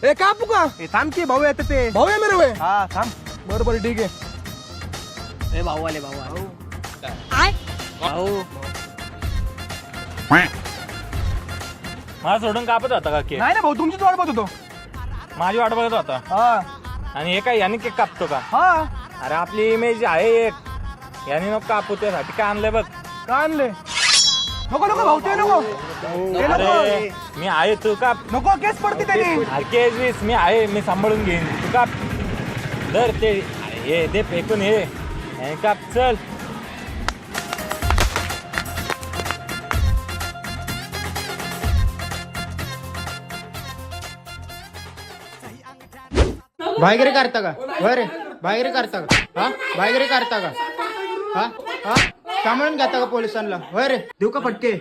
ए कापू का? थांब की भाऊ येते ते. भाऊ आहे मेरे वय. हा थांब. बरोबर ठीक आहे. ए भाऊ आले भाऊ भाऊ मला सोडून कापत होता का केक? नाही ना भाऊ तुमचीच वाट बघत होतो. माझी वाट बघत होता हा आणि हे काय याने केक कापतो का? हा अरे आपली इमेज आहे एक, याने नको कापू, त्यासाठी काय आणलंय बघ. का आणले? नको नको भाऊ ते नको. ते नको. अरे मी आहे, तू काप. नको केस पडते त्याने. अरे केस वीस मी आहे, मी सांभाळून घेईन, तू काप. धर ते, अरे हे दे फेकून, हे काप. चल भाईगिरी करता का? बरे भाईगिरी करता का? हा भाईगिरी करता का? हा हा सांभाळून घेता का पोलिसांना? होय रे देऊ का फटके?